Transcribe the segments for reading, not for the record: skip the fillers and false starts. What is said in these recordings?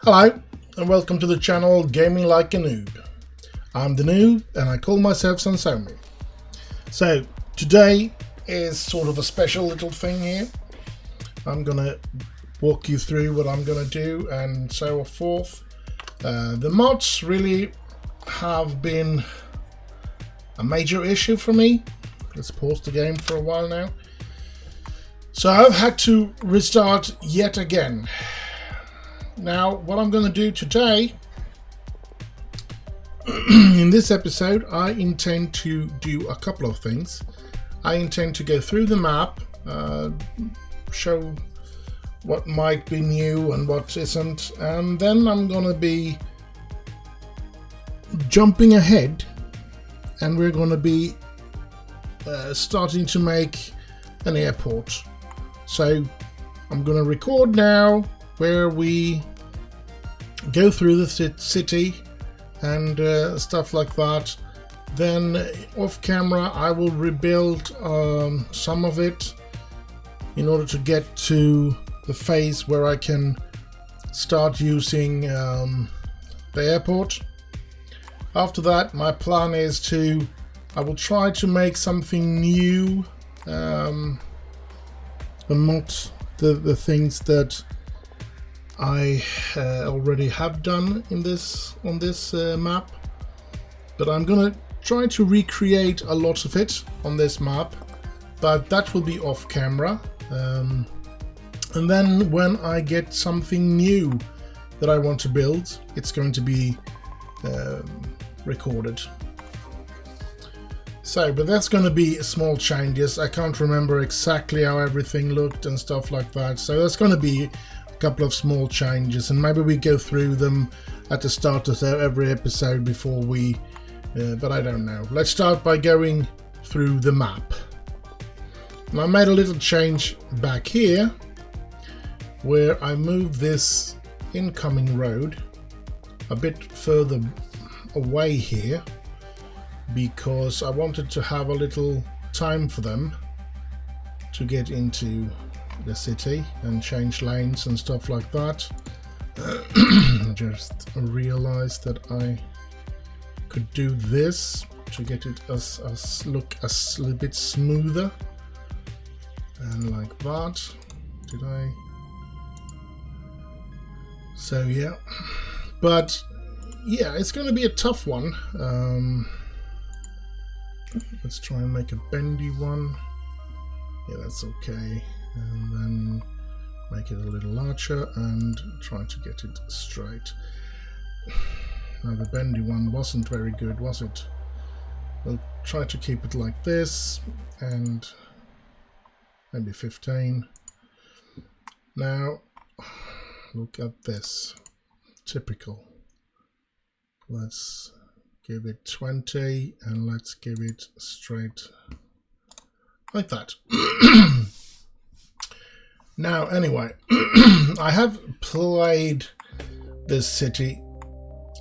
Hello and welcome to the channel Gaming Like a Noob. I'm the noob and I call myself Xenso. So today is sort of a special little thing here. I'm gonna walk you through what I'm gonna do and so forth. The mods really have been a major issue for me. Let's pause the game for a while now. So I've had to restart yet again. Now, what I'm going to do today, in this episode, I intend to do a couple of things. I intend to go through the map, show what might be new and what isn't, and then I'm going to be jumping ahead, and we're going to be starting to make an airport. So I'm going to record now where we go through the city and stuff like that. Then off camera I will rebuild some of it in order to get to the phase where I can start using the airport. After that, my plan is I will try to make something new, and not the things that I already have done on this map, but I'm gonna try to recreate a lot of it on this map, but that will be off camera, and then when I get something new that I want to build, it's going to be recorded. So, but that's going to be small changes. I can't remember exactly how everything looked and stuff like that, so that's going to be couple of small changes, and maybe we go through them at the start of every episode before we but I don't know. Let's start by going through the map. And I made a little change back here where I moved this incoming road a bit further away here because I wanted to have a little time for them to get into the city and change lanes and stuff like that. Just realized that I could do this to get it look a little bit smoother, and like that. Did I? So yeah, but yeah, it's going to be a tough one. Let's try and make a bendy one. Yeah, that's okay. And then make it a little larger and try to get it straight. Now the bendy one wasn't very good, was it? We'll try to keep it like this and maybe 15. Now look at this. Typical. Let's give it 20 and let's give it straight like that. Now, anyway, I have played this city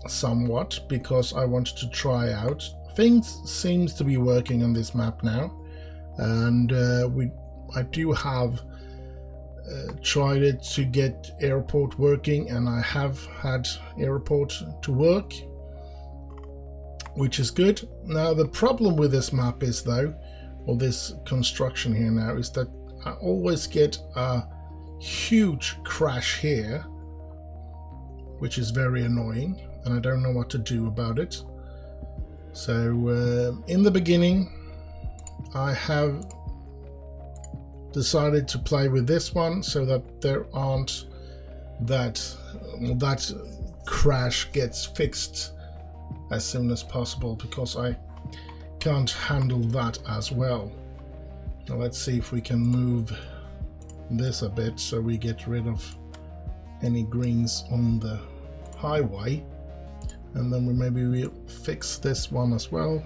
somewhat because I wanted to try out. Things seems to be working on this map now, and I do have tried it to get airport working, and I have had airport to work, which is good. Now, the problem with this map is though, or this construction here now, is that I always get a huge crash here, which is very annoying, and I don't know what to do about it. So in the beginning I have decided to play with this one so that there aren't that crash gets fixed as soon as possible, because I can't handle that as well. Now let's see if we can move this a bit so we get rid of any greens on the highway, and then we'll fix this one as well.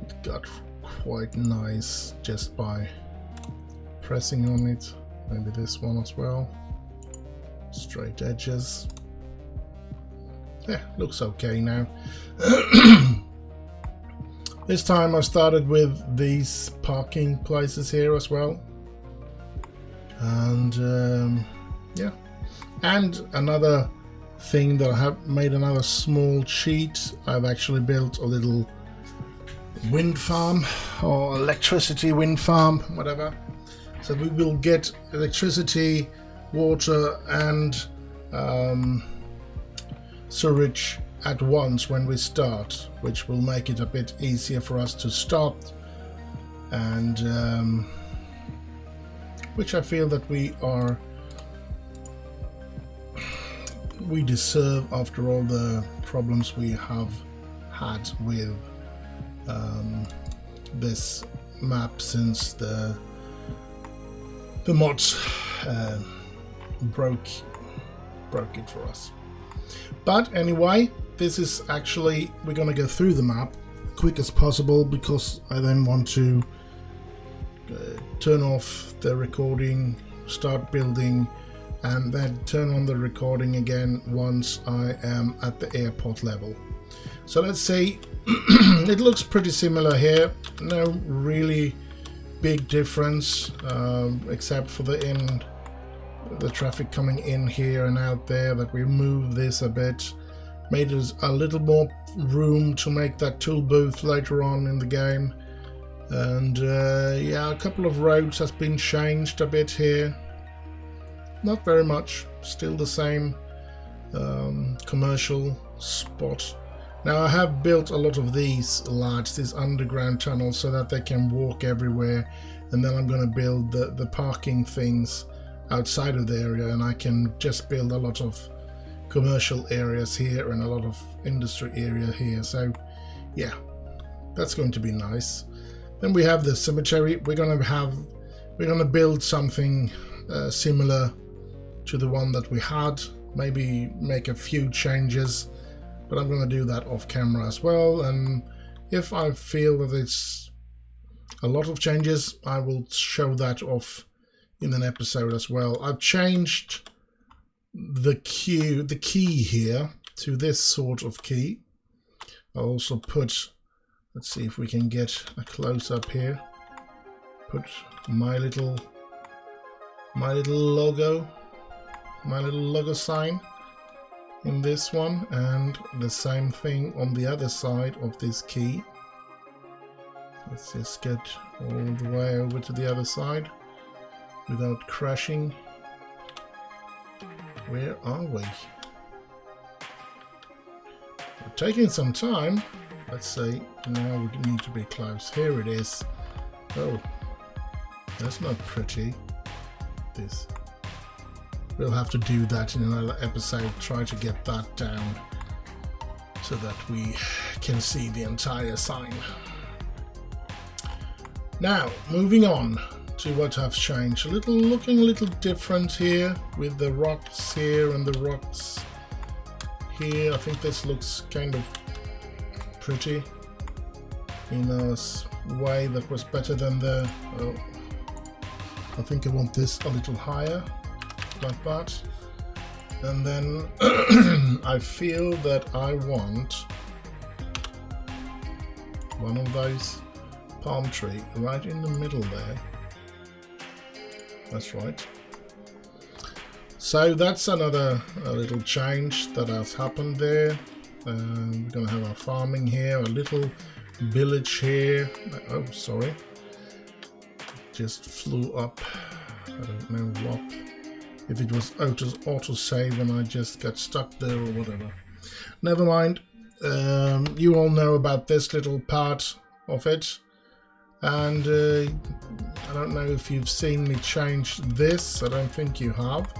It got quite nice just by pressing on it. Maybe this one as well. Straight edges. Yeah, looks okay now. This time I started with these parking places here as well, and yeah, and another thing that I have made another small cheat. I've actually built a little wind farm or electricity wind farm, whatever. So we will get electricity, water and sewage at once when we start, which will make it a bit easier for us to start, and which I feel that we deserve after all the problems we have had with this map since the mods broke it for us. But anyway, this is actually, we're gonna go through the map quick as possible because I then want to turn off the recording, start building, and then turn on the recording again once I am at the airport level. So let's see. It looks pretty similar here, no really big difference except for the traffic coming in here and out there, that we moved this a bit, made us a little more room to make that tool booth later on in the game. And yeah, a couple of roads has been changed a bit here, not very much, still the same commercial spot. Now I have built a lot of these underground tunnels so that they can walk everywhere, and then I'm going to build the parking things outside of the area, and I can just build a lot of commercial areas here and a lot of industry area here. So yeah, that's going to be nice. Then we have the cemetery. We're gonna build something similar to the one that we had, maybe make a few changes, but I'm gonna do that off camera as well. And if I feel that it's a lot of changes, I will show that off in an episode as well. I've changed the key here to this sort of key. I'll also put, let's see if we can get a close up here, put my little logo sign in this one, and the same thing on the other side of this key. Let's just get all the way over to the other side without crashing. Where are we? We're taking some time. Let's see. Now we need to be close. Here it is. Oh, that's not pretty. This. We'll have to do that in another episode. Try to get that down so that we can see the entire sign. Now, moving on to what I've changed. Looking a little different here with the rocks here and the rocks here. I think this looks kind of pretty in a way that was better than the... Oh, I think I want this a little higher, like that. And then I feel that I want one of those palm tree right in the middle there. That's right. So that's another little change that has happened there. We're going to have our farming here, a little village here. Oh, sorry. Just flew up. I don't know what. If it was auto save and I just got stuck there or whatever. Never mind. You all know about this little part of it. And I don't know if you've seen me change this. I don't think you have.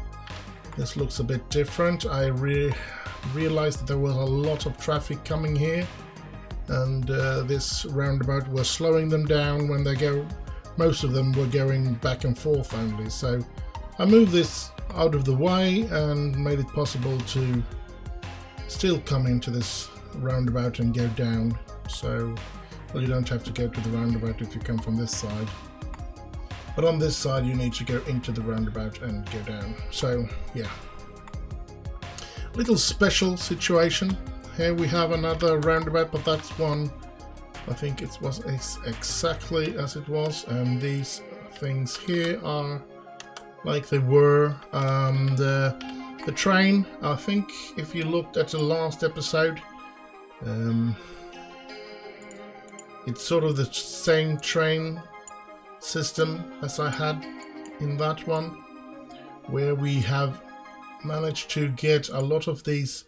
This looks a bit different. I realized that there was a lot of traffic coming here, and this roundabout was slowing them down when they go. Most of them were going back and forth only. So I moved this out of the way and made it possible to still come into this roundabout and go down. So, well, you don't have to go to the roundabout if you come from this side. But on this side you need to go into the roundabout and go down. So, yeah. Little special situation. Here we have another roundabout, but that's one. I think it was exactly as it was. And these things here are like they were. The The train, I think if you looked at the last episode, it's sort of the same train system as I had in that one, where we have managed to get a lot of these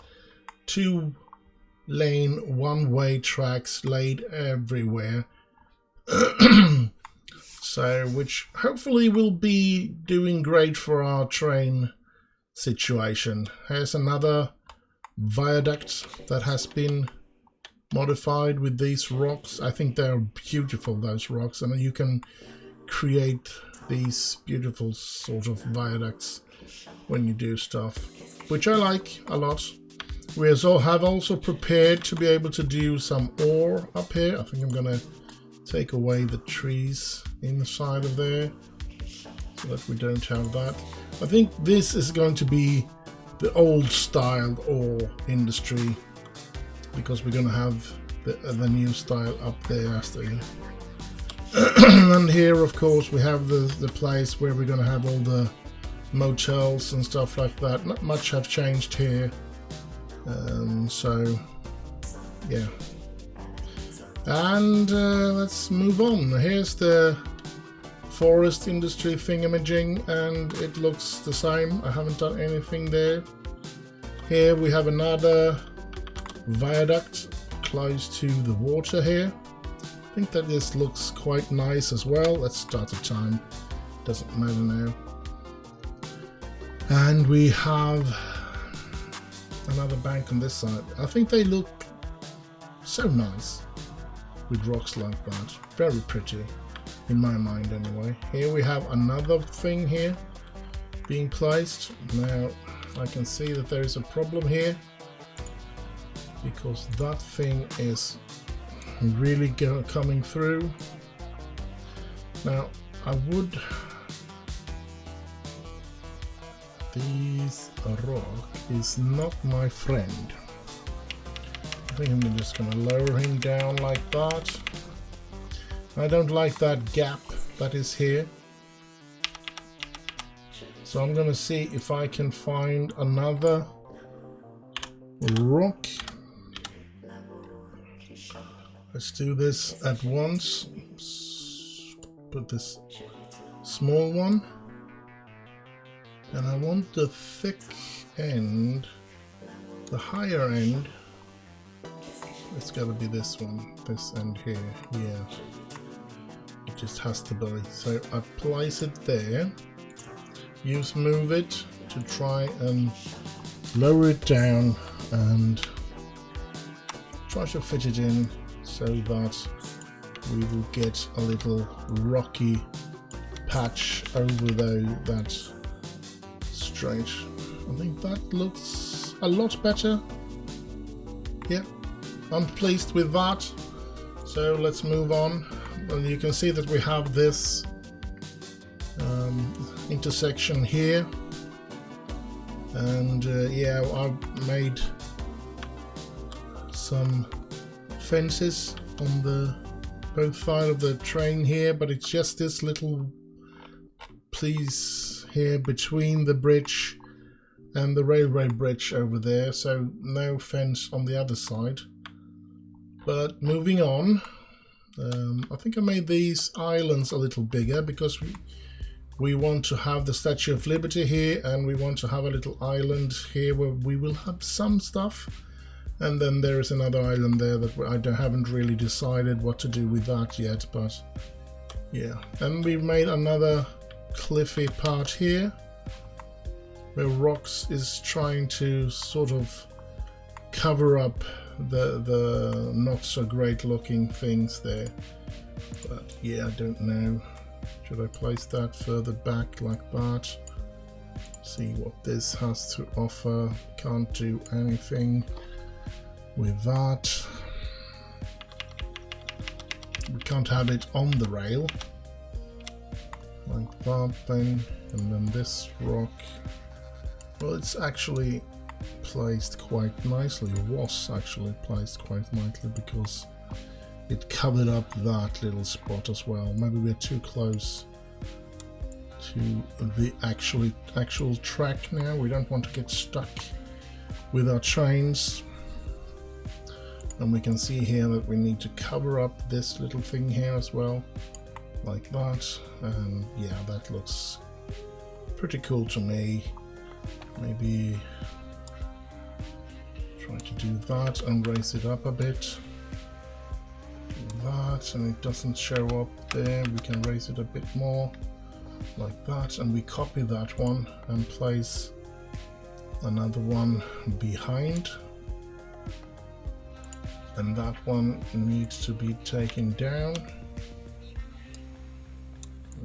2-lane one-way tracks laid everywhere. So, which hopefully will be doing great for our train situation. Here's another viaduct that has been modified with these rocks. I think they're beautiful, those rocks, and you can create these beautiful sort of viaducts when you do stuff, which I like a lot. We have also prepared to be able to do some ore up here. I think I'm gonna take away the trees inside of there so that we don't have that. I think this is going to be the old style ore industry, because we're going to have the new style up there as the and here of course we have the place where we're going to have all the motels and stuff like that. Not much have changed here, so yeah. And let's move on. Here's the forest industry thingamajig, and it looks the same. I haven't done anything there. Here we have another viaduct close to the water here. I think that this looks quite nice as well. Let's start the time. Doesn't matter now. And we have another bank on this side. I think they look so nice with rocks like that. Very pretty, in my mind anyway. Here we have another thing here being placed. Now I can see that there is a problem here, because that thing is really coming through. Now I would... This rock is not my friend. I think I'm just going to lower him down like that. I don't like that gap that is here. So I'm going to see if I can find another rock. Let's do this at once. Put this small one. And I want the thick end, the higher end. It's got to be this one, this end here, yeah. It just has to be. So I place it there, use move it to try and lower it down and try to fit it in so that we will get a little rocky patch over that straight. I think that looks a lot better. Yeah. I'm pleased with that, so let's move on. And you can see that we have this intersection here, and yeah, I've made some fences on the both sides of the train here, but it's just this little piece here between the bridge and the railway bridge over there, so no fence on the other side. But moving on, I think I made these islands a little bigger because we want to have the Statue of Liberty here, and we want to have a little island here where we will have some stuff. And then there is another island there that I haven't really decided what to do with that yet, but yeah. And we've made another cliffy part here where Rocks is trying to sort of cover up the not so great looking things there, but yeah, I don't know. Should I place that further back like that? See what this has to offer. Can't do anything with that. We can't have it on the rail like that then. And then this rock, well, it's actually placed quite nicely, was actually placed quite nicely because it covered up that little spot as well. Maybe we're too close to the actual track now. We don't want to get stuck with our trains. And we can see here that we need to cover up this little thing here as well, like that. And yeah, that looks pretty cool to me. Maybe try to do that and raise it up a bit. That, and it doesn't show up there. We can raise it a bit more, like that, and we copy that one and place another one behind. And that one needs to be taken down.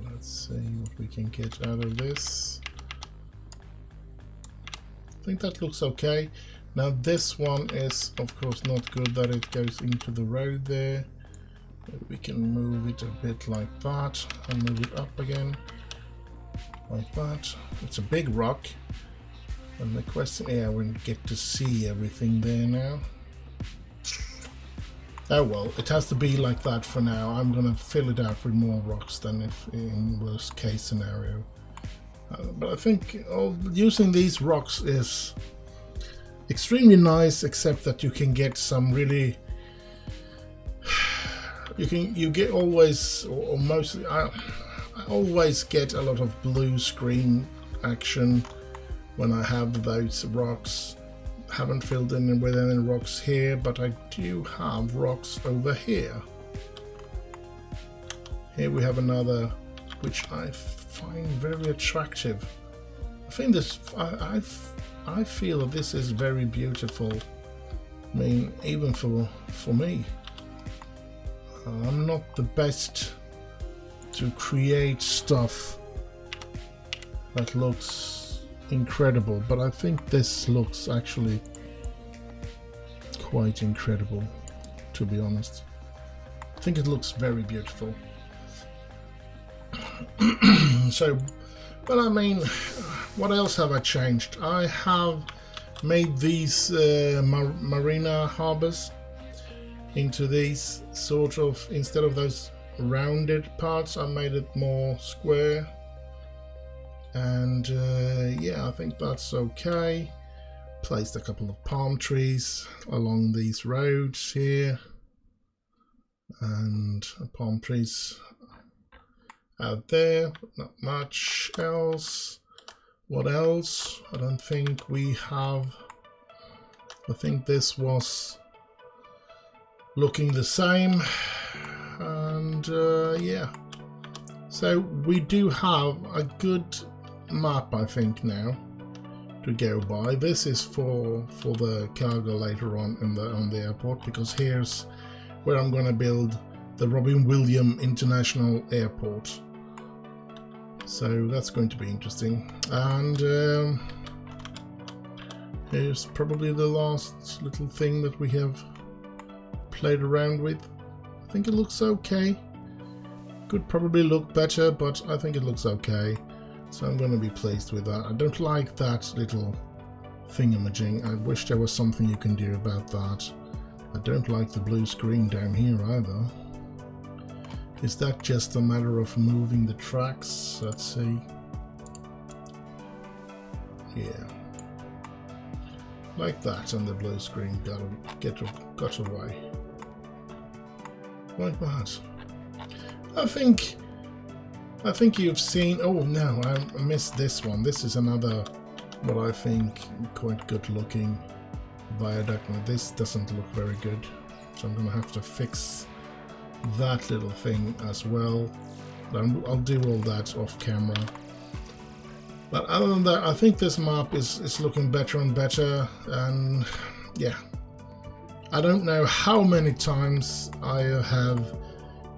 Let's see what we can get out of this. I think that looks okay. Now this one is of course not good that it goes into the road there. We can move it a bit like that and move it up again like that. It's a big rock, and the question, yeah, we get to see everything there now. Oh well, it has to be like that for now. I'm gonna fill it out with more rocks than if in worst case scenario. But I think using these rocks is extremely nice, except that you can get some really you get always, or mostly, I always get a lot of blue screen action when I have those rocks. Haven't filled in with any rocks here, but I do have rocks over here. Here we have another, which I find very attractive. I think this, I feel that this is very beautiful. I mean, even for me. I'm not the best to create stuff that looks incredible, but I think this looks actually quite incredible, to be honest. I think it looks very beautiful. So, but I mean, what else have I changed? I have made these marina harbors into these sort of, instead of those rounded parts, I made it more square. And yeah, I think that's okay. Placed a couple of palm trees along these roads here, and palm trees out there, but not much else. What else? I don't think we have. I think this was looking the same, and yeah, so we do have a good map, I think, now to go by. This is for the cargo later on the airport, because here's where I'm going to build the Robin Williams International Airport. So that's going to be interesting. And here's probably the last little thing that we have played around with. I think it looks okay. Could probably look better, but I think it looks okay. So I'm going to be pleased with that. I don't like that little thingamajig. I wish there was something you can do about that. I don't like the blue screen down here either. Is that just a matter of moving the tracks? Let's see. Yeah. Like that, and the blue screen got away. Like that. I think you've seen. Oh no, I missed this one. This is another, what I think, quite good looking viaduct. Now this doesn't look very good, so I'm gonna have to fix that little thing as well. I'll do all that off camera. But other than that, I think this map is looking better and better. And yeah, I don't know how many times I have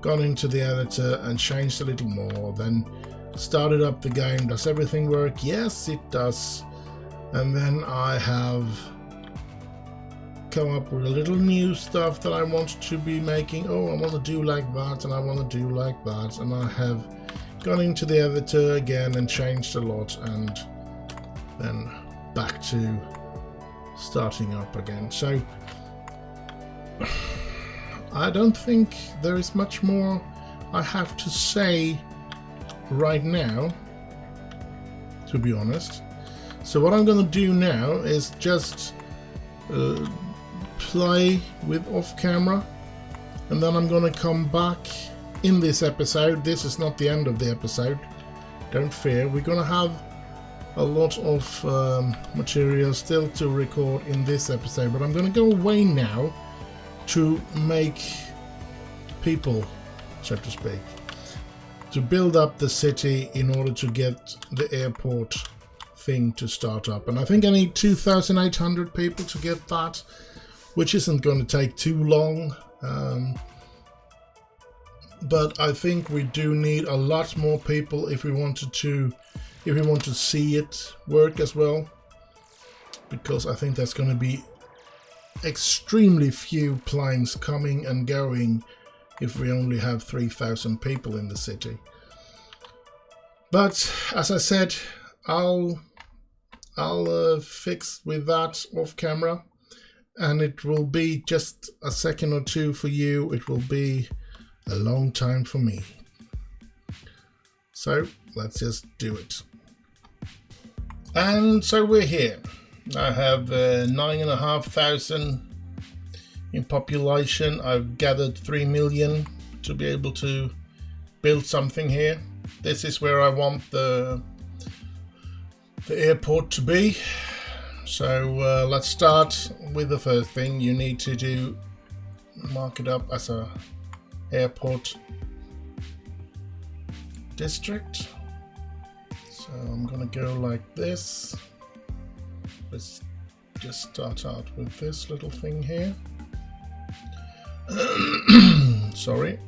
gone into the editor and changed a little more, then started up the game. Does everything work? Yes, it does. And then I have come up with a little new stuff that I want to be making. Oh, I want to do like that, and I want to do like that, and I have gone into the editor again and changed a lot, and then back to starting up again. So I don't think there is much more I have to say right now. to be honest. So what I'm gonna do now is just play with off camera, and then I'm gonna come back in this episode. This is not the end of the episode, don't fear. We're gonna have a lot of material still to record in this episode, but I'm gonna go away now to make people, so to speak, to build up the city in order to get the airport thing to start up. And I think I need 2,800 people to get that, which isn't going to take too long. But I think we do need a lot more people if we want to see it work as well, because I think there's going to be extremely few planes coming and going if we only have 3,000 people in the city. But as I said, I'll fix with that off camera, and it will be just a second or two for you. It will be a long time for me. So let's just do it. And so we're here. I have 9,500 in population. I've gathered 3 million to be able to build something here. This is where I want the airport to be. So let's start with the first thing. You need to do, mark it up as a airport district. So I'm gonna go like this. Let's just start out with this little thing here. Sorry.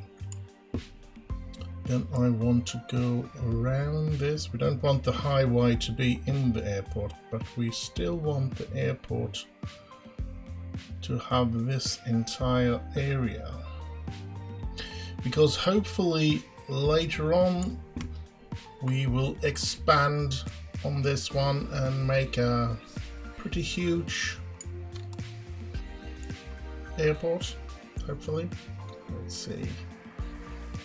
Then I want to go around this. We don't want the highway to be in the airport, but we still want the airport to have this entire area, because hopefully later on we will expand on this one and make a pretty huge airport, hopefully. Let's see.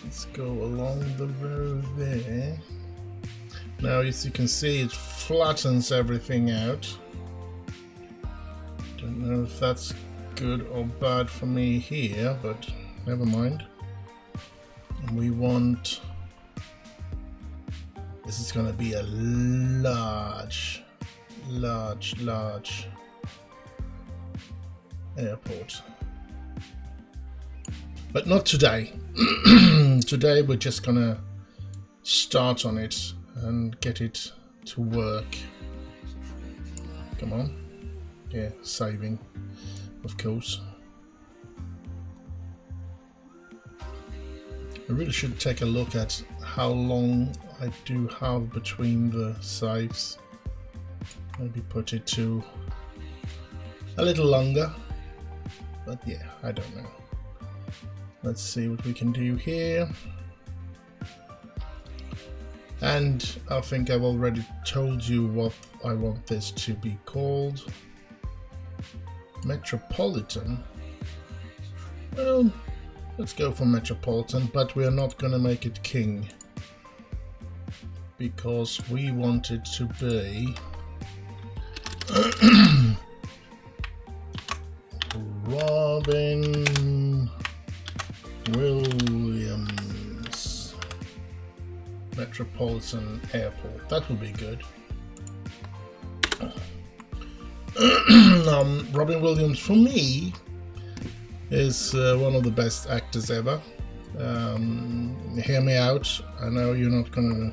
Let's go along the road there. Now, as you can see, it flattens everything out. Don't know if that's good or bad for me here, but never mind. And we want... This is going to be a large airport. But not today. Today we're just going to start on it and get it to work. Come on. Yeah, saving, of course. I really should take a look at how long I do have between the saves. Maybe put it to a little longer. But yeah, I don't know. Let's see what we can do here. And I think I've already told you what I want this to be called. Metropolitan. Well, let's go for Metropolitan, but we're not gonna make it King, because we want it to be Robin Williams Metropolitan Airport. That would be good. Robin Williams, for me, is one of the best actors ever. Hear me out. I know you're not going to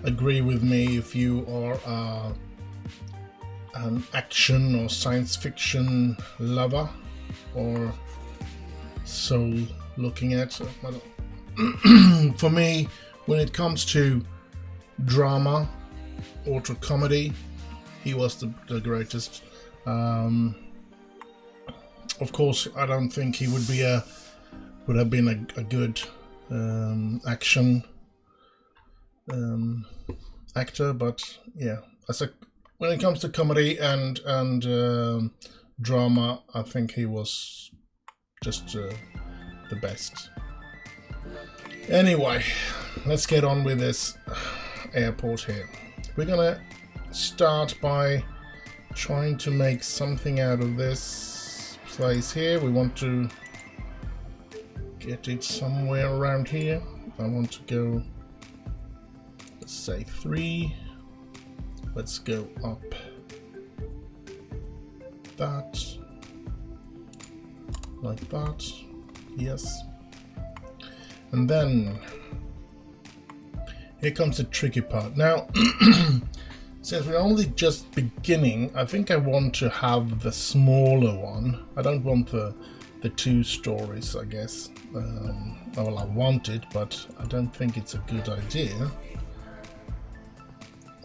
agree with me if you are an action or science fiction lover or soul looking at. But for me, when it comes to drama or to comedy, he was the greatest. Of course, I don't think he would have been a good action actor, but yeah, when it comes to comedy and drama, I think he was just the best. Anyway, let's get on with this airport here. we're gonna start by trying to make something out of this place here. We want to get it somewhere around here. I want to go, let's say 3. Let's go up that, like that, yes. And then here comes the tricky part. Now, since we're only just beginning, I think I want to have the smaller one. I don't want the 2 stories, I guess. Well, I want it, but I don't think it's a good idea.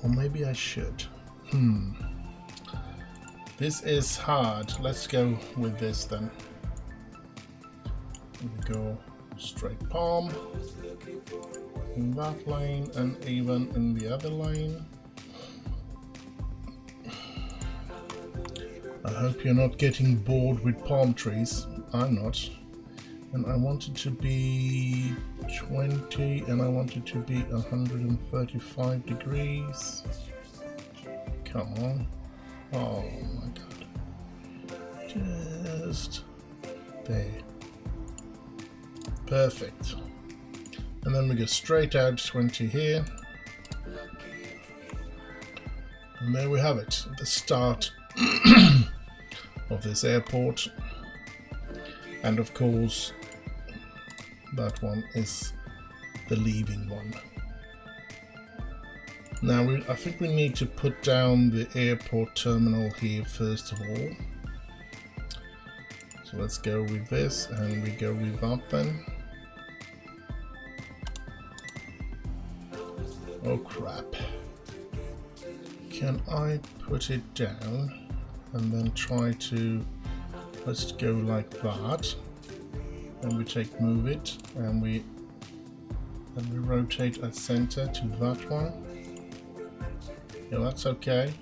Or maybe I should. This is hard. Let's go with this then. We go straight palm in that lane and even in the other lane. I hope you're not getting bored with palm trees. I'm not. And I want it to be 20 and I want it to be 135 degrees. Come on. Oh my god. Just there. Perfect. And then we go straight out 20 here. And there we have it. The start of this airport. And of course that one is the leaving one. Now I think we need to put down the airport terminal here first of all. So let's go with this and we go with that then. Oh crap. Can I put it down and then try to, let's go like that. And we move it and we rotate at center to that one. Yeah, that's okay.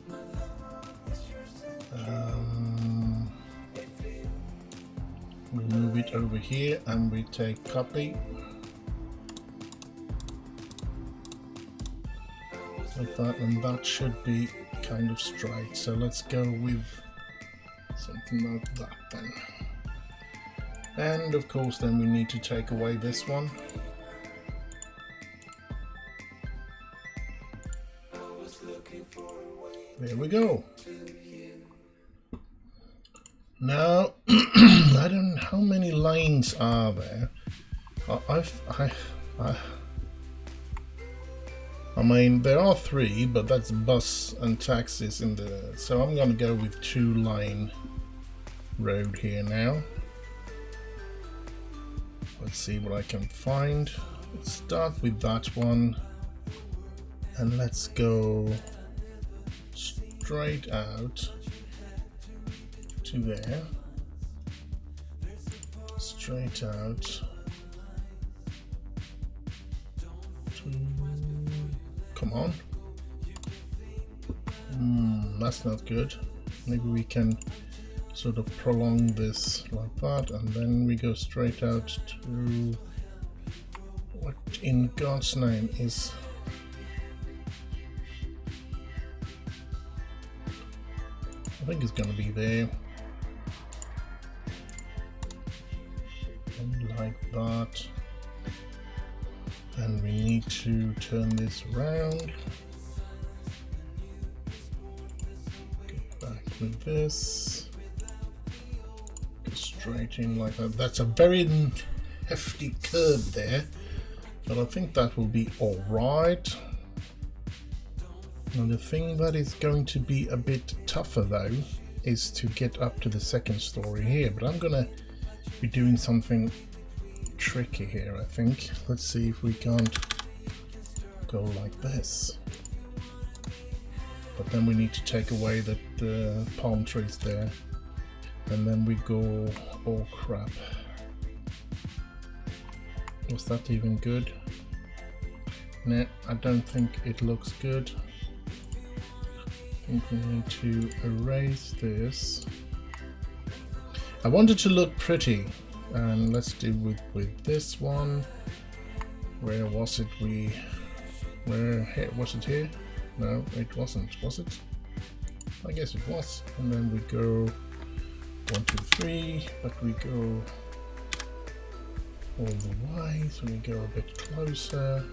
We move it over here and we take copy. Like that, and that should be kind of straight. So let's go with something like that then. And of course then we need to take away this one. There we go. Now I don't know how many lanes are there. I mean there are 3, but that's bus and taxis in the, so I'm gonna go with 2-lane road here now. Let's see what I can find. Let's start with that one and let's go straight out to there, straight out to, come on, that's not good. Maybe we can sort of prolong this like that and then we go straight out to, what in God's name is, I think it's gonna be there, and like that, and we need to turn this around, get back with this, go straight in like that. That's a very hefty curve there, but I think that will be alright. Now the thing that is going to be a bit tougher though is to get up to the 2nd story here, but I'm gonna be doing something tricky here, I think. Let's see if we can't go like this, but then we need to take away the palm trees there, and then we go, oh crap, was that even good? Nah, I don't think it looks good. I think we need to erase this. I want it to look pretty, and let's do with this one. Where was it? Where was it here? No, it wasn't, was it? I guess it was. And then we go 1, 2, 3, but we go all the way, so we go a bit closer.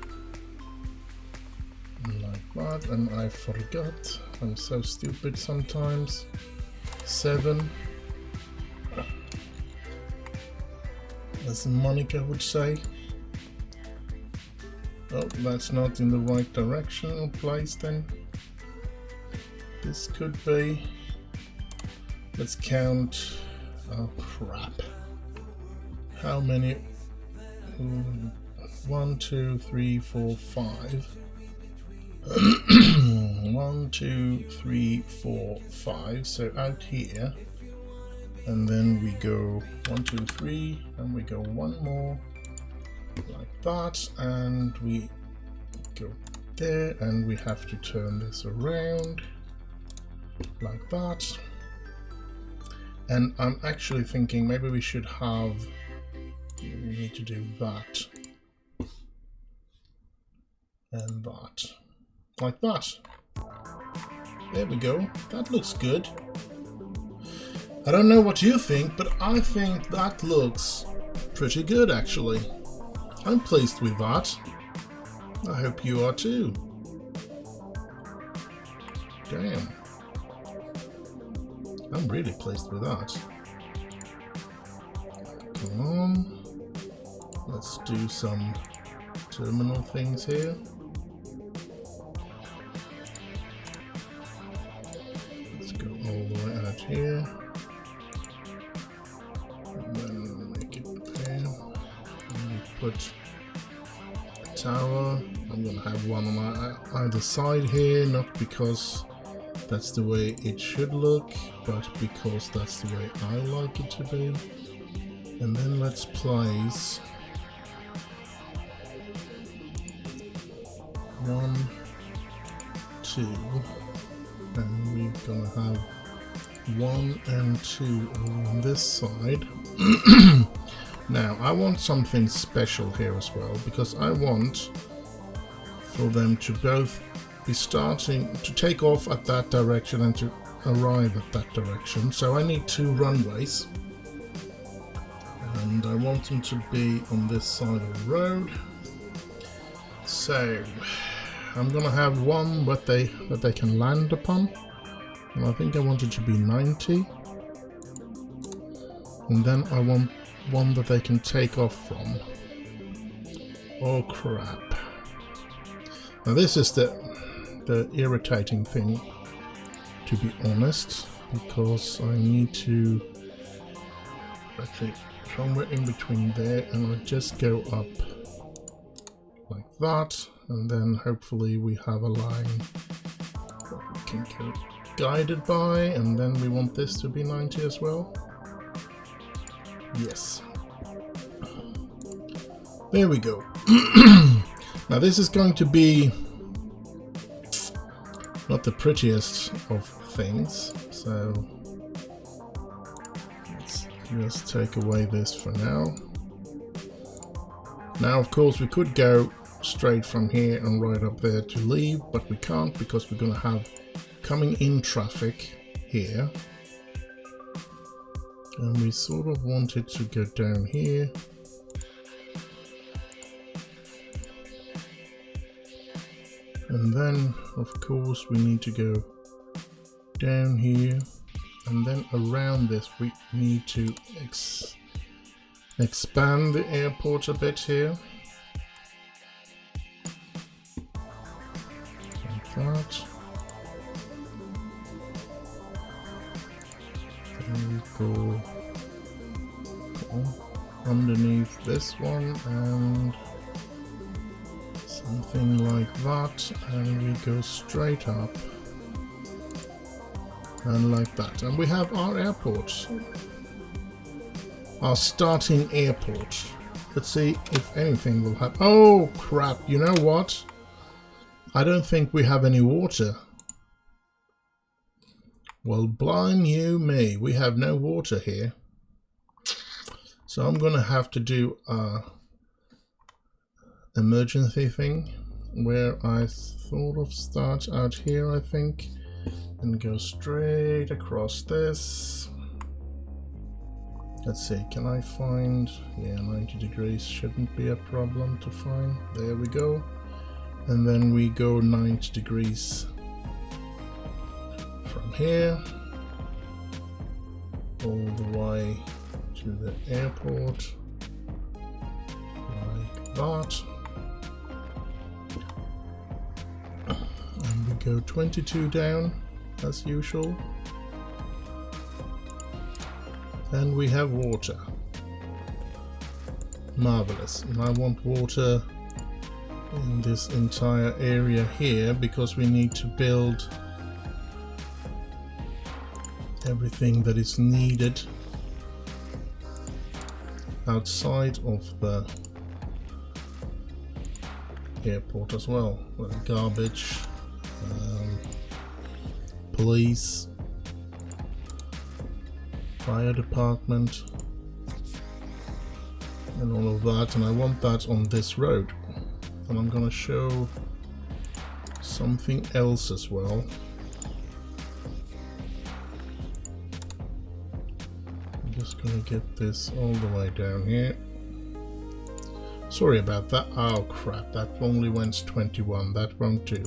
Like that, and I forgot. I'm so stupid sometimes. 7. As Monica would say. Oh, that's not in the right direction or place then. This could be. Let's count. Oh crap. How many? 1, 2, 3, 4, 5. 1, 2, 3, 4, 5. So out here. And then we go 1, 2, 3, and we go one more like that, and we go there, and we have to turn this around like that. And I'm actually thinking maybe we should have, we need to do that and that, like that. There we go. That looks good. I don't know what you think, but I think that looks pretty good actually. I'm pleased with that. I hope you are too. Damn. I'm really pleased with that. Come on. Let's do some terminal things here. Let's go all the way out here. And then make it there. And we put a tower. I'm gonna have one on either side here, not because that's the way it should look, but because that's the way I like it to be. And then let's place 1, 2, and we're gonna have 1 and 2 on this side. Now I want something special here as well, because I want for them to both be starting to take off at that direction and to arrive at that direction. So I need 2 runways, and I want them to be on this side of the road. So I'm gonna have one that they can land upon, and I think I want it to be 90, and then I want one that they can take off from. Oh crap. Now this is the irritating thing, to be honest, because I need to actually somewhere in between there, and I just go up like that, and then hopefully we have a line that we can get guided by, and then we want this to be 90 as well. Yes. There we go. Now this is going to be not the prettiest of things, so let's just take away this for now. Now of course we could go straight from here and right up there to leave, but we can't because we're going to have coming in traffic here, and we sort of want it to go down here. And then, of course, we need to go down here, and then around this we need to expand the airport a bit here. Like that. Then we go underneath this one, and something like that, and we go straight up and like that, and we have our airport, our starting airport. Let's see if anything will happen. Oh crap, you know what, I don't think we have any water. Well, blind you me, we have no water here, so I'm gonna have to do a emergency thing. where I sort of start out here, I think, and go straight across this. Let's see, can I find, yeah, 90 degrees shouldn't be a problem to find. There we go. And then we go 90 degrees from here all the way to the airport, like that. And we go 22 down as usual. And we have water. Marvelous. And I want water in this entire area here because we need to build everything that is needed outside of the airport as well. Garbage, police, fire department, and all of that, and I want that on this road. And I'm gonna show something else as well. I'm just gonna get this all the way down here. Sorry about that. Oh crap, that only went 21, that won't do.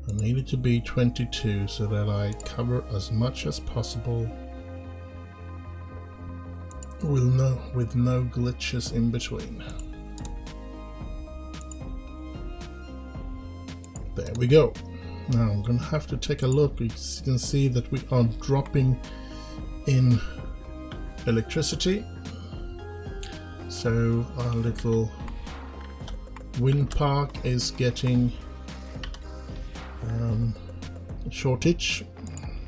I need it to be 22 so that I cover as much as possible with no glitches in between. There we go. Now I'm gonna have to take a look. You can see that we are dropping in electricity. So our little wind park is getting a shortage.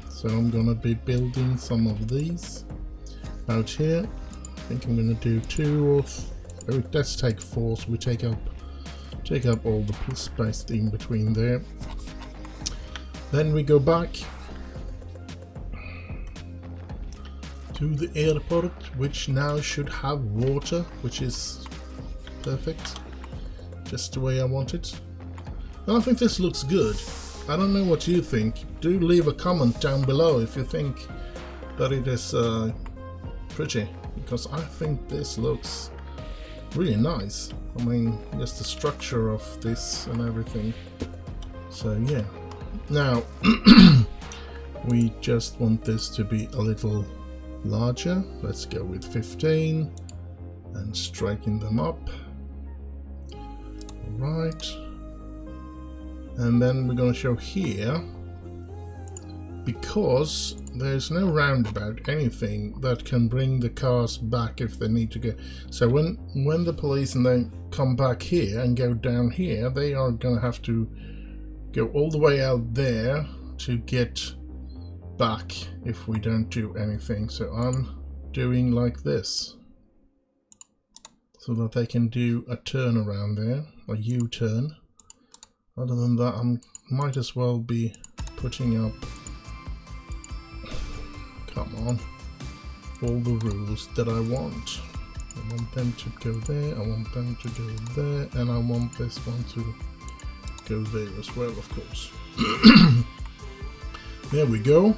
So I'm gonna be building some of these out here. I think I'm gonna do 2 or let's take 4 so we take up all the space in between there. Then we go back to the airport, which now should have water, which is perfect, just the way I want it. And I think this looks good. I don't know what you think. Do leave a comment down below if you think that it is pretty, because I think this looks really nice. I mean, just the structure of this and everything. So yeah. Now we just want this to be a little larger. Let's go with 15 and striking them up. Right. And then we're going to show here, because there's no roundabout, anything that can bring the cars back if they need to go. So when the police and they come back here and go down here, they are going to have to go all the way out there to get back if we don't do anything. So I'm doing like this so that they can do a turn around there, a U-turn. Other than that, I might as well be putting up, come on, all the rules that I want. I want them to go there, I want them to go there, and I want this one to go there as well, of course. There we go.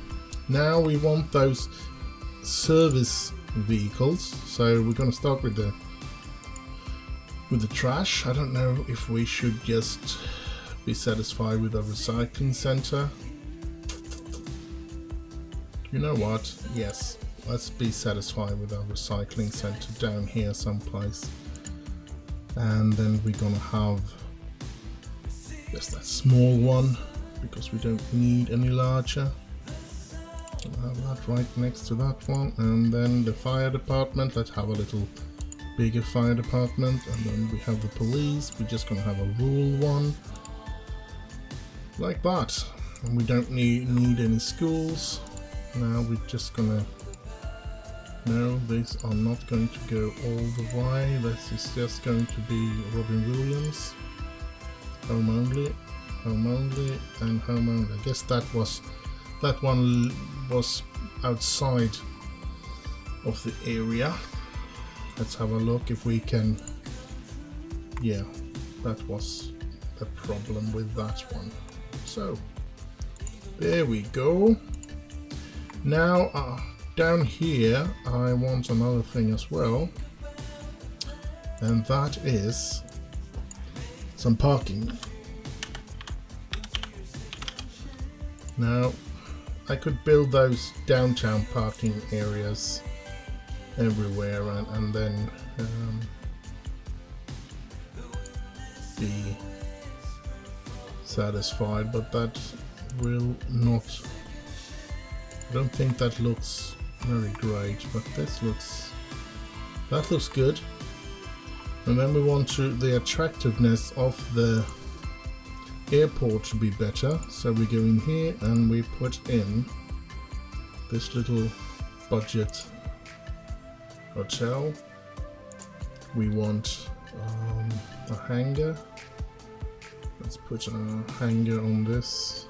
Now we want those service vehicles. So we're going to start with the trash. I don't know if we should just be satisfied with a recycling center. You know what? Yes, let's be satisfied with our recycling center down here someplace. And then we're gonna have just that small one because we don't need any larger. We'll have that right next to that one. And then the fire department, let's have a little bigger fire department. And then we have the police, we're just gonna have a rule one like that. And we don't need any schools. Now we're just gonna, no, these are not going to go all the way. This is just going to be Robin Williams, home only, and home only. I guess that one was outside of the area. Let's have a look if we can, yeah, That was the problem with that one. So there we go. Now down here I want another thing as well, and that is some parking. Now I could build those downtown parking areas everywhere and then be satisfied, but that will not, I don't think that looks very great, but that looks good. And then we want the attractiveness of the airport to be better, so we go in here and we put in this little budget hotel. We want a hangar. Let's put a hangar on this.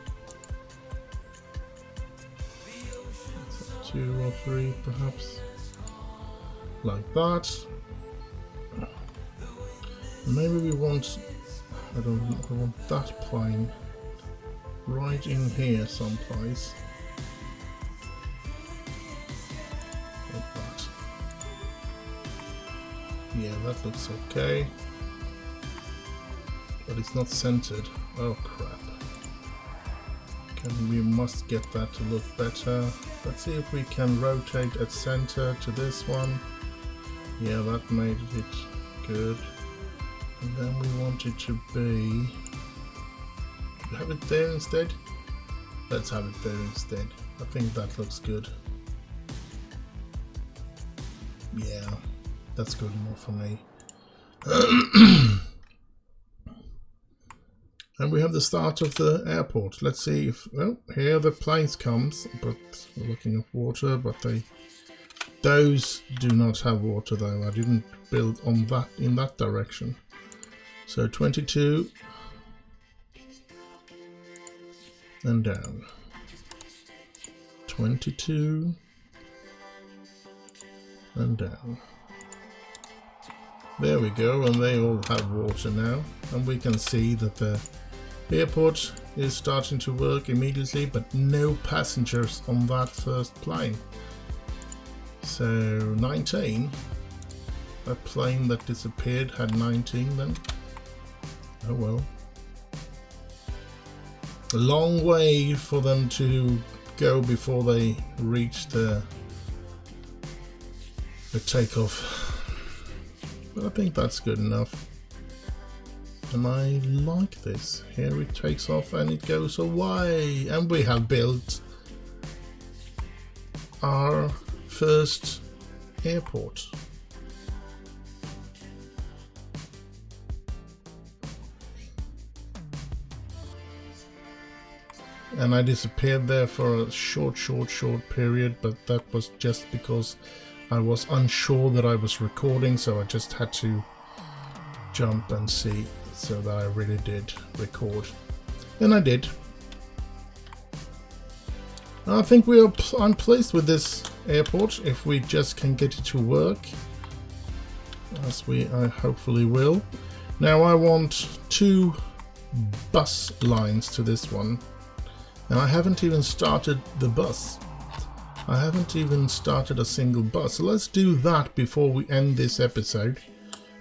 2 or 3 perhaps, like that. Maybe we want, I want that plane right in here someplace, like that. Yeah, that looks okay, but it's not centered. Oh crap. We must get that to look better. Let's see if we can rotate at center to this one. Yeah, that made it good. And then we want it to be, have it there instead. Let's have it there instead. I think that looks good. Yeah, that's good enough for me. And we have the start of the airport. Let's see if, well, here the planes comes, but we're looking at water, but those do not have water though. I didn't build on that in that direction. So 22 and down. 22 and down. There we go, and they all have water now, and we can see that the airport is starting to work immediately, but no passengers on that first plane. So 19, a plane that disappeared had 19 then. Oh well. A long way for them to go before they reach the takeoff. But I think that's good enough. And I like this. Here it takes off and it goes away. And we have built our first airport. And I disappeared there for a short period, but that was just because I was unsure that I was recording, so I just had to jump and see so that I really did record. And I did. I think I'm pleased with this airport if we just can get it to work, as I hopefully will. Now I want 2 bus lines to this one. Now I haven't even started the bus. I haven't even started a single bus. So let's do that before we end this episode,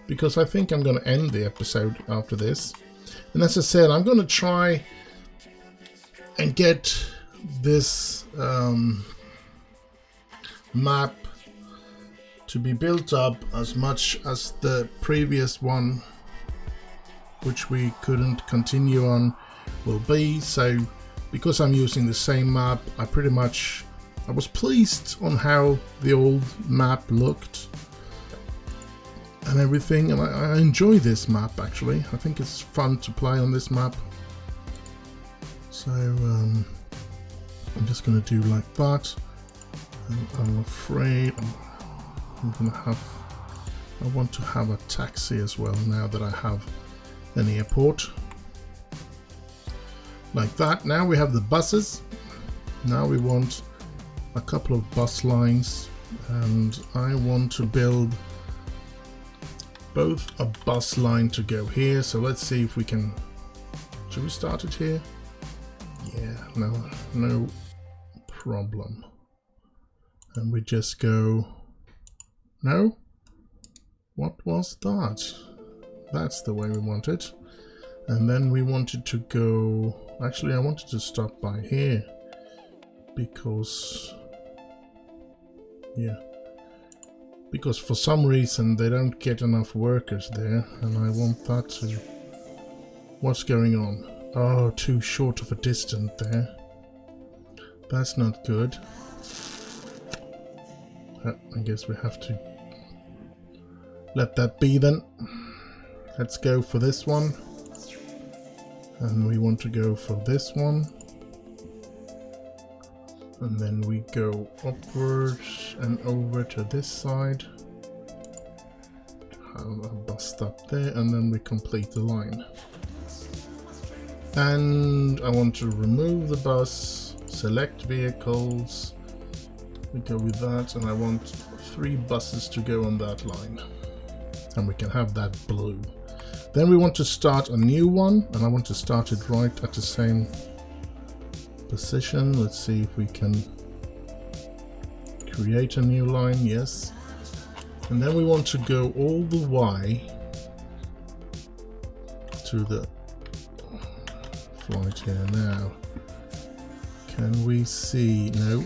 because I think I'm going to end the episode after this. And as I said, I'm going to try and get this map to be built up as much as the previous one, which we couldn't continue on, will be. So because I'm using the same map, I was pleased on how the old map looked and everything, and I enjoy this map actually. I think it's fun to play on this map. So I'm just going to do like that, and I'm afraid I want to have a taxi as well now that I have an airport. Like that. Now we have the buses. Now we want a couple of bus lines, and I want to build both a bus line to go here. So let's see if we can. Should we start it here? Yeah, no problem. And we just go. No? What was that? That's the way we want it. And then we wanted to go. Actually, I wanted to stop by here because. Yeah. Because for some reason they don't get enough workers there, and I want that to... What's going on? Oh, too short of a distance there. That's not good. I guess we have to let that be then. Let's go for this one. And we want to go for this one. And then we go upwards and over to this side. Have a bus stop there, and then we complete the line. And I want to remove the bus, select vehicles. We go with that, and I want 3 buses to go on that line. And we can have that blue. Then we want to start a new one, and I want to start it right at the same position. Let's see if we can create a new line. Yes. And then we want to go all the way to the flight here now. Can we see? No.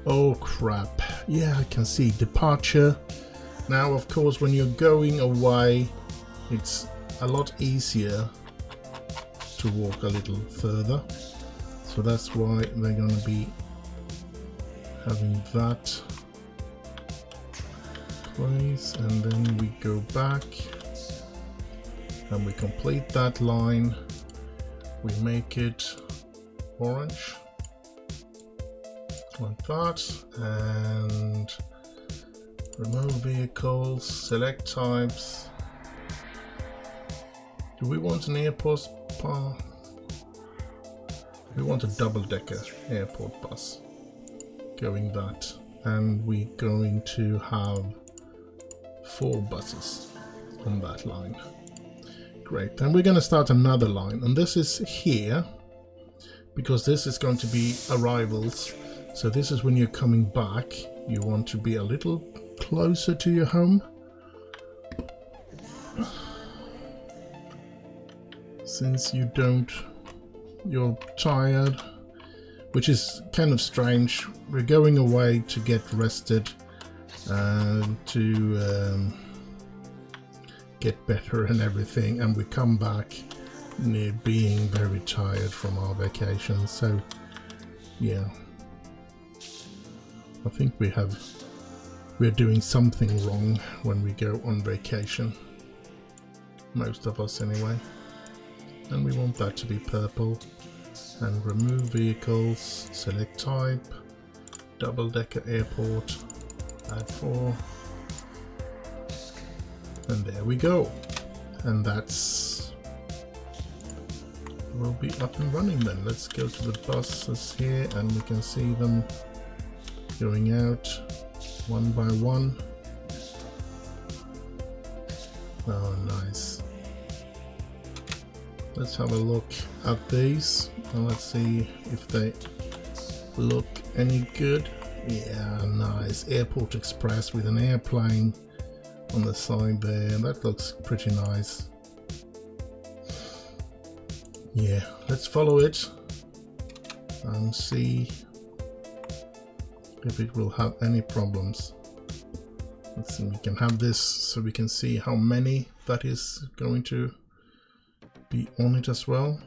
Oh crap. Yeah, I can see departure. Now of course when you're going away it's a lot easier to walk a little further, so that's why they're going to be having that place. And then we go back and we complete that line. We make it orange like that, and remove vehicles, select types. Do we want an airport? We want a double-decker airport bus going that, and we're going to have 4 buses on that line. Great. Then we're going to start another line, and this is here because this is going to be arrivals. So this is when you're coming back. You want to be a little closer to your home. Since you're tired, which is kind of strange. We're going away to get rested, to get better and everything, and we come back being very tired from our vacation. So yeah, I think we're doing something wrong when we go on vacation, most of us anyway. And we want that to be purple. And remove vehicles, select type, double-decker airport, add 4, and there we go. And that's will be up and running then. Let's go to the buses here, and we can see them going out one by one. Oh, nice. Let's have a look at these and let's see if they look any good. Yeah, nice. Airport Express with an airplane on the side there. That looks pretty nice. Yeah, let's follow it and see if it will have any problems. Let's see, we can have this so we can see how many that is going to be on it as well.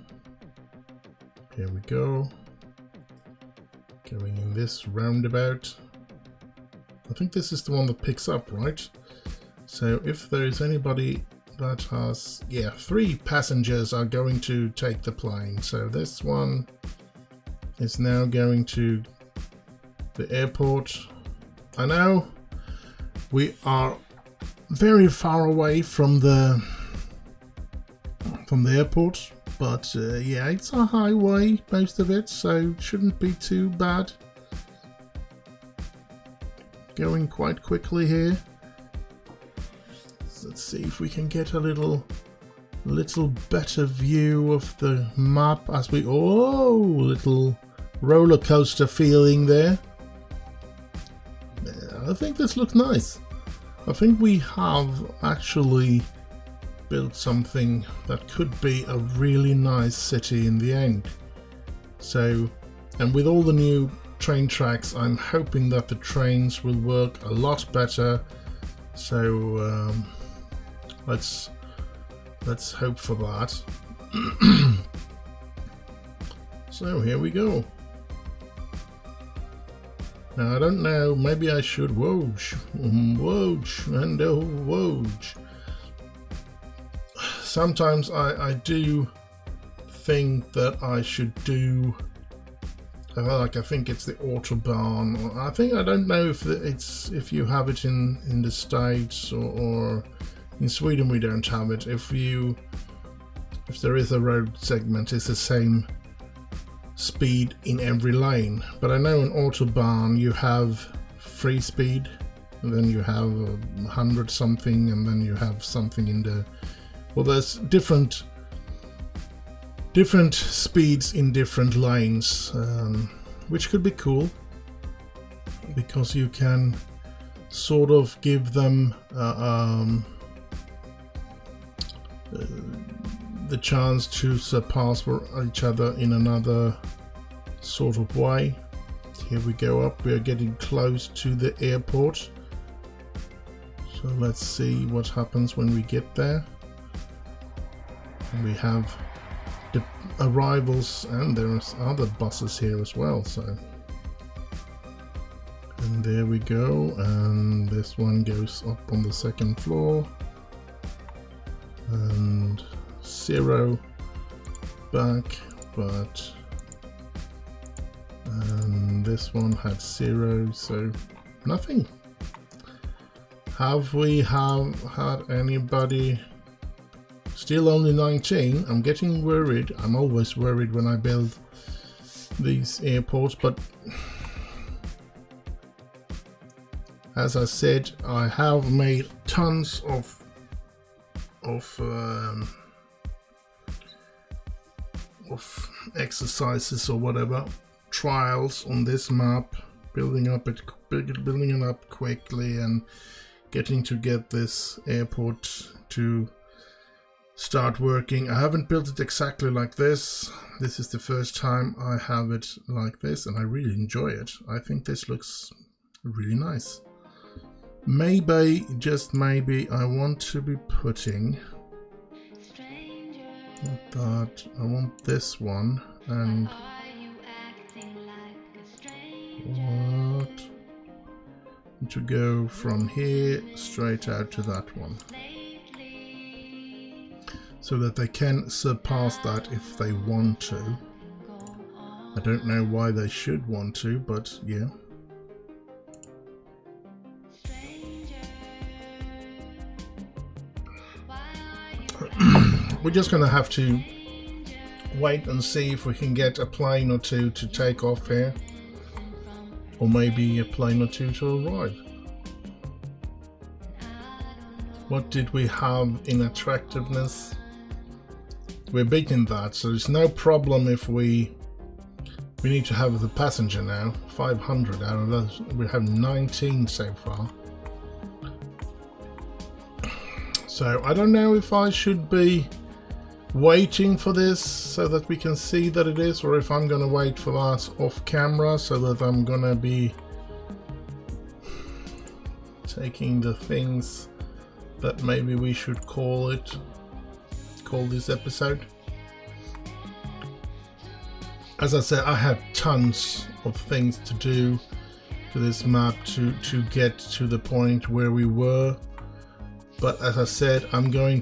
Here we go. Going in this roundabout. I think this is the one that picks up, right? So if there is anybody that has, yeah, 3 passengers are going to take the plane. So this one is now going to the airport. I know we are very far away from the airport, but yeah, it's a highway, most of it, so it shouldn't be too bad. Going quite quickly here. Let's see if we can get a little better view of the map as we... Oh, little roller coaster feeling there. I think this looks nice. I think we have actually built something that could be a really nice city in the end. So, and with all the new train tracks, I'm hoping that the trains will work a lot better. So let's hope for that. So here we go. Now I don't know, maybe I should Woj and Woj. Sometimes I do think that I should do like, I think it's the Autobahn, or I don't know if you have it in the States or in Sweden. We don't have it. If there is a road segment, it's the same speed in every lane. But I know in Autobahn you have free speed, and then you have 100 something, and then you have something in the... Well, there's different speeds in different lanes, which could be cool, because you can sort of give them the chance to surpass each other in another sort of way. Here we go up, we are getting close to the airport, so let's see what happens when we get there. And we have the arrivals, and there's other buses here as well, so, and there we go, and this one goes up on the second floor, and 0 back, but and this one had 0, so nothing. Have we had anybody? Still only 19. I'm getting worried. I'm always worried when I build these airports, but as I said, I have made tons of exercises or whatever, trials on this map, building it up quickly and getting to get this airport to start working. I haven't built it exactly like this. This is the first time I have it like this, and I really enjoy it. I think this looks really nice. Maybe, just maybe, I want to be putting that. I want this one, and what to go from here straight out to that one, so that they can surpass that if they want to. I don't know why they should want to, but yeah. We're just gonna have to wait and see if we can get a plane or two to take off here, or maybe a plane or two to arrive. What did we have in attractiveness? We're beating that, so there's no problem if we need to have the passenger now. 500 out of those. We have 19 so far. So I don't know if I should be waiting for this so that we can see that it is, or if I'm gonna wait for that off camera, so that I'm gonna be taking the things that maybe we should call this episode. As I said, I have tons of things to do to this map to get to the point where we were. But as I said, I'm gonna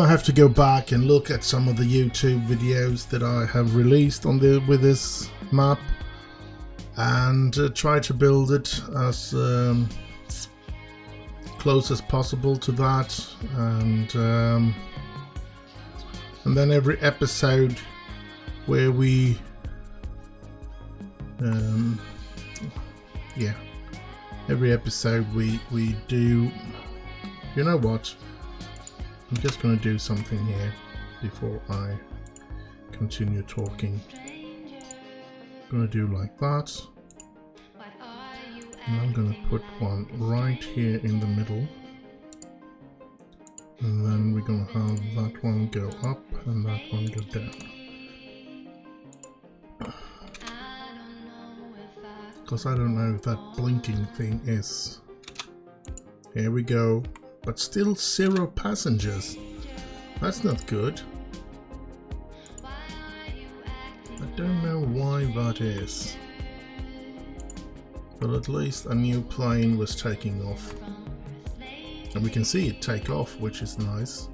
have to go back and look at some of the YouTube videos that I have released with this map, and try to build it as close as possible to that, and then every episode where we every episode we do you know what? I'm just going to do something here before I continue talking. I'm going to do like that. And I'm going to put one right here in the middle. And then we're going to have that one go up and that one go down. Because I don't know if that blinking thing is. Here we go. But still 0 passengers. That's not good. I don't know why that is. But at least a new plane was taking off. And we can see it take off, which is nice.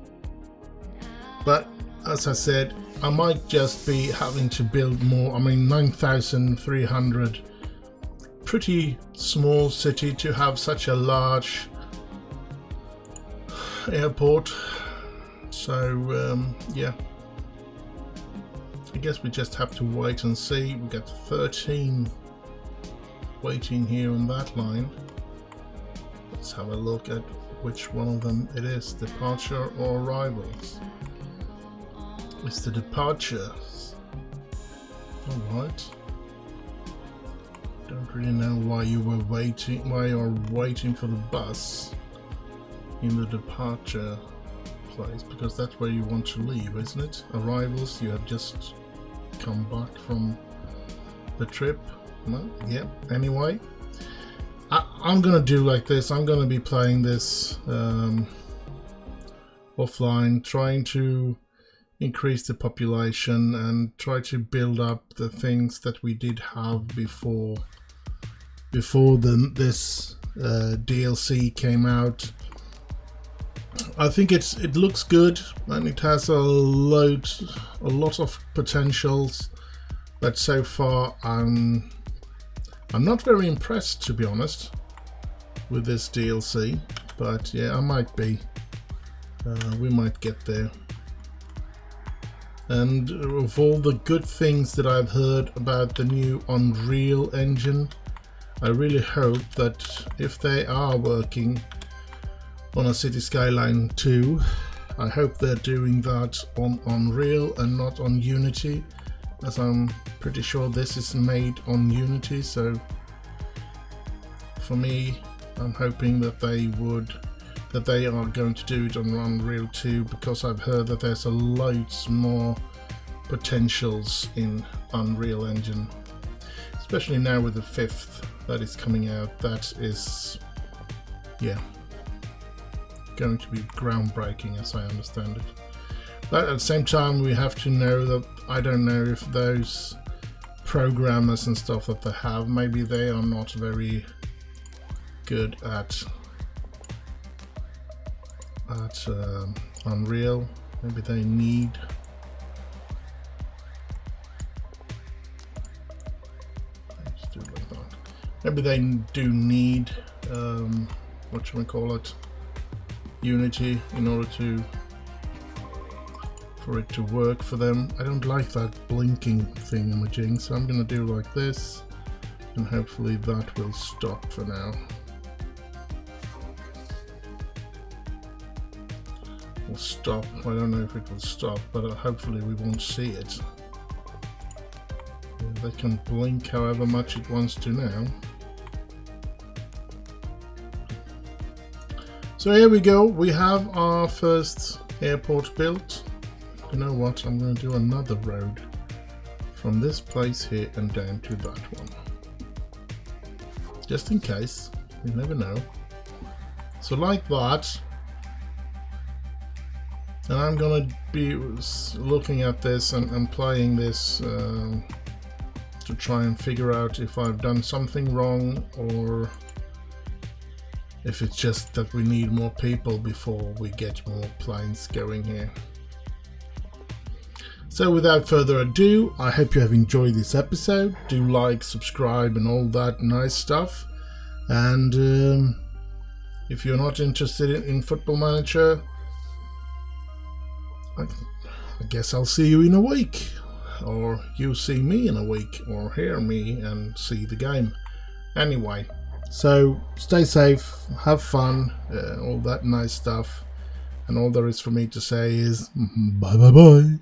But as I said, I might just be having to build more. I mean, 9,300. Pretty small city to have such a large airport. So yeah, I guess we just have to wait and see. We got 13 waiting here on that line. Let's have a look at which one of them it is, departure or arrivals. It's the departures. Alright. Don't really know why you're waiting for the bus in the departure place, because that's where you want to leave, isn't it? Arrivals, you have just come back from the trip. No? Yeah, anyway, I'm gonna do like this. I'm gonna be playing this offline, trying to increase the population and try to build up the things that we did have before this DLC came out. I think it looks good and it has a lot of potentials, but so far I'm not very impressed, to be honest, with this DLC. But yeah, I might be. We might get there. And of all the good things that I've heard about the new Unreal Engine, I really hope that if they are working on a City Skyline 2, I hope they're doing that on Unreal and not on Unity, as I'm pretty sure this is made on Unity. So for me, I'm hoping that they are going to do it on Unreal 2, because I've heard that there's a loads more potentials in Unreal Engine, especially now with the 5th that is coming out. That is, yeah, going to be groundbreaking, as I understand it. But at the same time, we have to know that I don't know if those programmers and stuff that they have, maybe they are not very good at Unreal. Maybe they need maybe they do need what should we call it, Unity, in order for it to work for them. I don't like that blinking thingamajig, so I'm gonna do like this, and hopefully that will stop for now. Will stop. I don't know if it will stop, but hopefully we won't see it. They can blink however much it wants to now. So here we go, we have our first airport built. You know what, I'm going to do another road from this place here and down to that one. Just in case, you never know. So like that. And I'm going to be looking at this and playing this to try and figure out if I've done something wrong, or if it's just that we need more people before we get more planes going here. So without further ado, I hope you have enjoyed this episode. Do like, subscribe and all that nice stuff. And if you're not interested in Football Manager, I guess I'll see you in a week, or you see me in a week, or hear me and see the game. Anyway, So stay safe, have fun, all that nice stuff. And all there is for me to say is bye bye bye.